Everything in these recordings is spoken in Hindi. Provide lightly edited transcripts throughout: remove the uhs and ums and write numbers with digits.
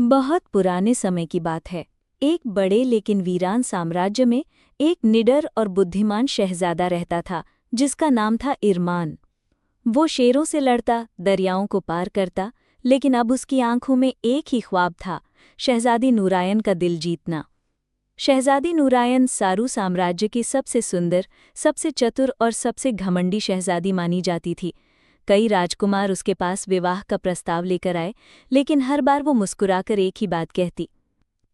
बहुत पुराने समय की बात है। एक बड़े लेकिन वीरान साम्राज्य में एक निडर और बुद्धिमान शहजादा रहता था, जिसका नाम था इरमान। वो शेरों से लड़ता, दरियाओं को पार करता, लेकिन अब उसकी आंखों में एक ही ख्वाब था, शहजादी नूरायन का दिल जीतना। शहजादी नूरायन सारू साम्राज्य की सबसे सुंदर, सबसे चतुर और सबसे घमंडी शहजादी मानी जाती थी। कई राजकुमार उसके पास विवाह का प्रस्ताव लेकर आए, लेकिन हर बार वो मुस्कुराकर एक ही बात कहती,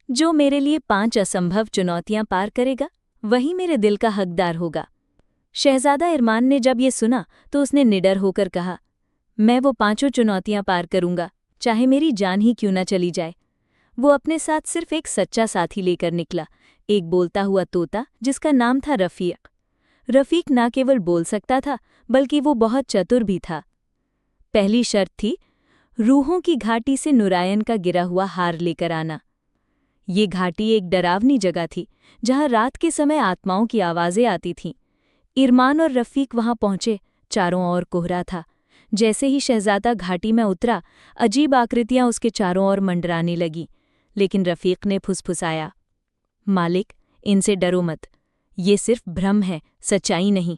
जो मेरे लिए 5 असंभव चुनौतियां पार करेगा, वही मेरे दिल का हकदार होगा। शहजादा इरमान ने जब ये सुना तो उसने निडर होकर कहा, मैं वो 5 चुनौतियां पार करूंगा, चाहे मेरी जान ही क्यों न चली जाए। वो अपने साथ सिर्फ एक सच्चा साथी लेकर निकला, एक बोलता हुआ तोता जिसका नाम था रफ़ीक। रफ़ीक न केवल बोल सकता था, बल्कि वो बहुत चतुर भी था। पहली शर्त थी, रूहों की घाटी से नूरायन का गिरा हुआ हार लेकर आना। ये घाटी एक डरावनी जगह थी, जहां रात के समय आत्माओं की आवाज़ें आती थीं। इरमान और रफ़ीक वहां पहुंचे, चारों ओर कोहरा था। जैसे ही शहजादा घाटी में उतरा, अजीब आकृतियां उसके चारों ओर मंडराने लगीं, लेकिन रफ़ीक ने फुसफुसाया, मालिक, इनसे डरो मत, ये सिर्फ भ्रम है, सच्चाई नहीं।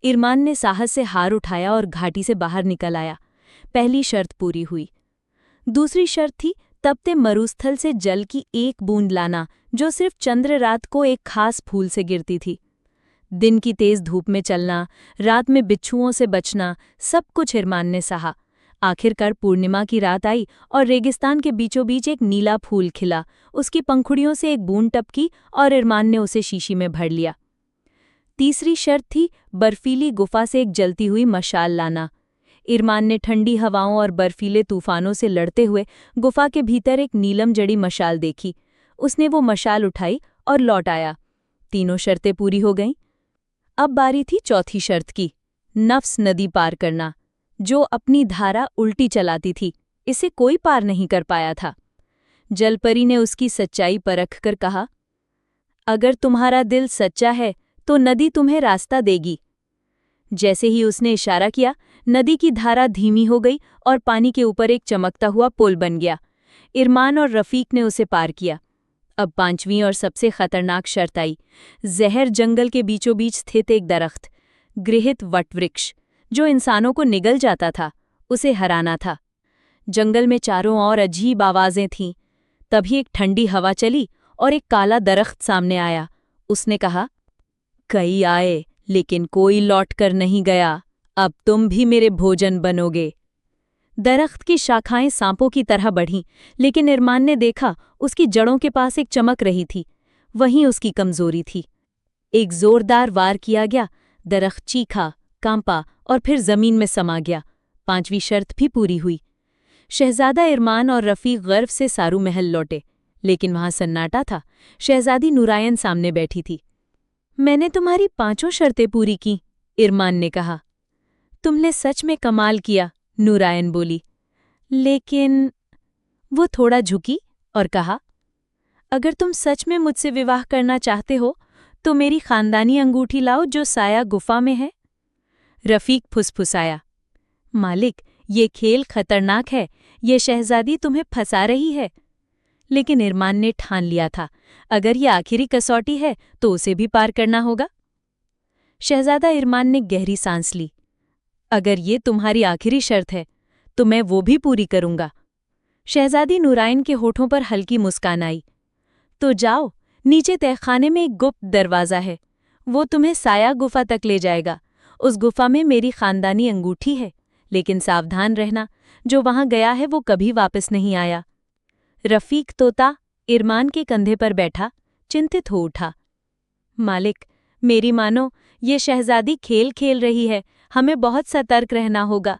इरमान ने साहस से हार उठाया और घाटी से बाहर निकल आया। पहली शर्त पूरी हुई। दूसरी शर्त थी, तपते मरुस्थल से जल की एक बूंद लाना, जो सिर्फ चंद्र रात को एक खास फूल से गिरती थी। दिन की तेज धूप में चलना, रात में बिच्छुओं से बचना, सब कुछ इरमान ने सहा। आखिरकार पूर्णिमा की रात आई और रेगिस्तान के बीचों बीच एक नीला फूल खिला। उसकी पंखुड़ियों से एक बूंद टपकी और इरमान ने उसे शीशी में भर लिया। तीसरी शर्त थी, बर्फीली गुफा से एक जलती हुई मशाल लाना। इरमान ने ठंडी हवाओं और बर्फीले तूफानों से लड़ते हुए गुफा के भीतर एक नीलम जड़ी मशाल देखी। उसने वो मशाल उठाई और लौट आया। तीनों शर्तें पूरी हो गईं। अब बारी थी चौथी शर्त की, नफ्स नदी पार करना, जो अपनी धारा उल्टी चलाती थी। इसे कोई पार नहीं कर पाया था। जलपरी ने उसकी सच्चाई परख कर कहा, अगर तुम्हारा दिल सच्चा है तो नदी तुम्हें रास्ता देगी। जैसे ही उसने इशारा किया, नदी की धारा धीमी हो गई और पानी के ऊपर एक चमकता हुआ पुल बन गया। इरमान और रफ़ीक ने उसे पार किया। अब 5वीं और सबसे खतरनाक शर्त आई, जहर जंगल के बीचों बीच स्थित एक दरख्त, गृहित वटवृक्ष, जो इंसानों को निगल जाता था, उसे हराना था। जंगल में चारों ओर अजीब आवाज़ें थीं। तभी एक ठंडी हवा चली और एक काला दरख्त सामने आया। उसने कहा, कई आए लेकिन कोई लौट कर नहीं गया, अब तुम भी मेरे भोजन बनोगे। दरख्त की शाखाएं सांपों की तरह बढ़ीं, लेकिन इरमान ने देखा उसकी जड़ों के पास एक चमक रही थी। वहीं उसकी कमजोरी थी। एक जोरदार वार किया गया, दरख्त चीखा, कांपा और फिर जमीन में समा गया। 5वीं शर्त भी पूरी हुई। शहजादा इरमान और रफ़ीक गर्व से सारू महल लौटे, लेकिन वहां सन्नाटा था। शहजादी नूरायन सामने बैठी थी। मैंने तुम्हारी 5 शर्तें पूरी की, इरमान ने कहा। तुमने सच में कमाल किया, नूरायन बोली। लेकिन वो थोड़ा झुकी और कहा, अगर तुम सच में मुझसे विवाह करना चाहते हो तो मेरी खानदानी अंगूठी लाओ जो साया गुफा में है। रफ़ीक फुसफुसाया, मालिक, ये खेल खतरनाक है, ये शहजादी तुम्हें फंसा रही है। लेकिन इरमान ने ठान लिया था, अगर ये आखिरी कसौटी है तो उसे भी पार करना होगा। शहजादा इरमान ने गहरी सांस ली। अगर ये तुम्हारी आखिरी शर्त है तो मैं वो भी पूरी करूंगा। शहजादी नूरायन के होठों पर हल्की मुस्कान आई। तो जाओ, नीचे तहखाने में एक गुप्त दरवाज़ा है, वो तुम्हें साया गुफा तक ले जाएगा। उस गुफा में मेरी खानदानी अंगूठी है, लेकिन सावधान रहना, जो वहां गया है वो कभी वापस नहीं आया। रफ़ीक तोता इरमान के कंधे पर बैठा चिंतित हो उठा। मालिक, मेरी मानो, ये शहजादी खेल खेल रही है, हमें बहुत सतर्क रहना होगा।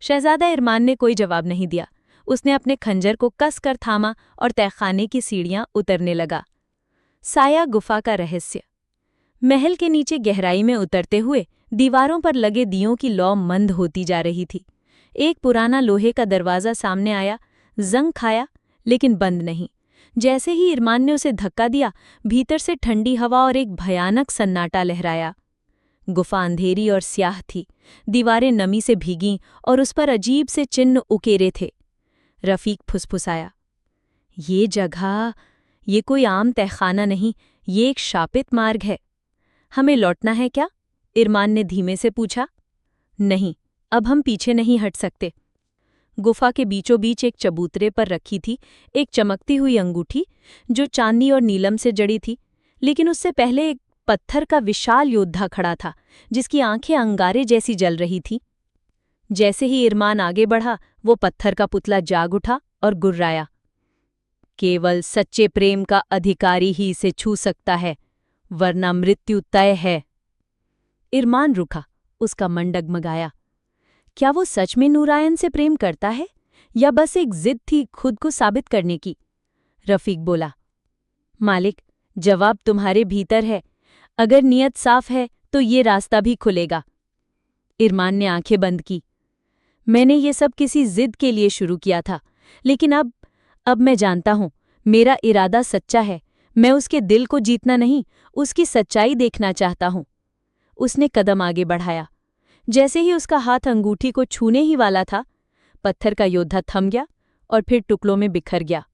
शहजादा इरमान ने कोई जवाब नहीं दिया। उसने अपने खंजर को कस कर थामा और तहखाने की सीढ़ियां उतरने लगा। साया गुफा का रहस्य। महल के नीचे गहराई में उतरते हुए दीवारों पर लगे दियों की लौ मंद होती जा रही थी। एक पुराना लोहे का दरवाज़ा सामने आया, जंग खाया, लेकिन बंद नहीं। जैसे ही इरमान ने उसे धक्का दिया, भीतर से ठंडी हवा और एक भयानक सन्नाटा लहराया। गुफा अंधेरी और स्याह थी, दीवारें नमी से भीगीं और उस पर अजीब से चिन्ह उकेरे थे। रफ़ीक फुसफुसाया, ये जगह, ये कोई आम तहखाना नहीं, ये एक शापित मार्ग है। हमें लौटना है क्या? इरमान ने धीमे से पूछा। नहीं, अब हम पीछे नहीं हट सकते। गुफा के बीचों बीच एक चबूतरे पर रखी थी एक चमकती हुई अंगूठी, जो चांदी और नीलम से जड़ी थी, लेकिन उससे पहले एक पत्थर का विशाल योद्धा खड़ा था, जिसकी आंखें अंगारे जैसी जल रही थी। जैसे ही इरमान आगे बढ़ा, वो पत्थर का पुतला जाग उठा और गुर्राया। केवल सच्चे प्रेम का अधिकारी ही इसे छू सकता है, वरना मृत्यु तय है। इरमान रुका, उसका मन डगमगाया। क्या वो सच में नूरायन से प्रेम करता है, या बस एक जिद थी खुद को साबित करने की? रफीक बोला, मालिक, जवाब तुम्हारे भीतर है। अगर नियत साफ है तो ये रास्ता भी खुलेगा। इरमान ने आंखें बंद की। मैंने ये सब किसी जिद के लिए शुरू किया था, लेकिन अब मैं जानता हूं, मेरा इरादा सच्चा है। मैं उसके दिल को जीतना नहीं, उसकी सच्चाई देखना चाहता हूं। उसने कदम आगे बढ़ाया। जैसे ही उसका हाथ अंगूठी को छूने ही वाला था, पत्थर का योद्धा थम गया और फिर टुकड़ों में बिखर गया।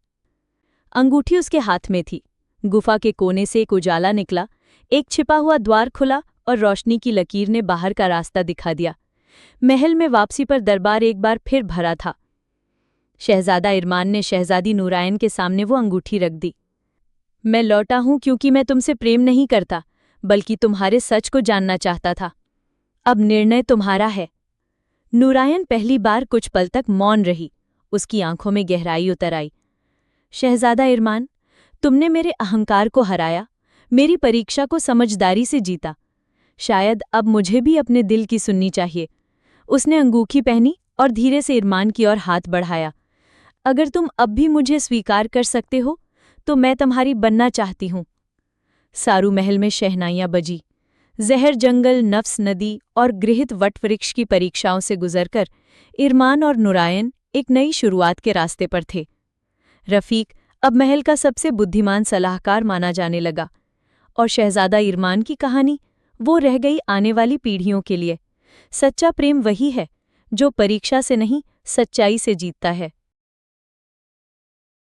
अंगूठी उसके हाथ में थी। गुफा के कोने से एक उजाला निकला, एक छिपा हुआ द्वार खुला और रोशनी की लकीर ने बाहर का रास्ता दिखा दिया। महल में वापसी पर दरबार एक बार फिर भरा था। शहजादा इरमान ने शहजादी नूरायन के सामने वो अंगूठी रख दी। मैं लौटा हूं क्योंकि मैं तुमसे प्रेम नहीं करता, बल्कि तुम्हारे सच को जानना चाहता था। अब निर्णय तुम्हारा है। नूरायन पहली बार कुछ पल तक मौन रही। उसकी आंखों में गहराई उतर आई। शहजादा इरमान, तुमने मेरे अहंकार को हराया, मेरी परीक्षा को समझदारी से जीता। शायद अब मुझे भी अपने दिल की सुननी चाहिए। उसने अंगूठी पहनी और धीरे से इरमान की ओर हाथ बढ़ाया। अगर तुम अब भी मुझे स्वीकार कर सकते हो, तो मैं तुम्हारी बनना चाहती हूं। सारू महल में शहनाइयां बजी। जहर जंगल, नफ्स नदी और गृहित वटवृक्ष की परीक्षाओं से गुजरकर इरमान और नूरायन एक नई शुरुआत के रास्ते पर थे। रफीक अब महल का सबसे बुद्धिमान सलाहकार माना जाने लगा, और शहजादा इरमान की कहानी वो रह गई आने वाली पीढ़ियों के लिए। सच्चा प्रेम वही है जो परीक्षा से नहीं, सच्चाई से जीतता है।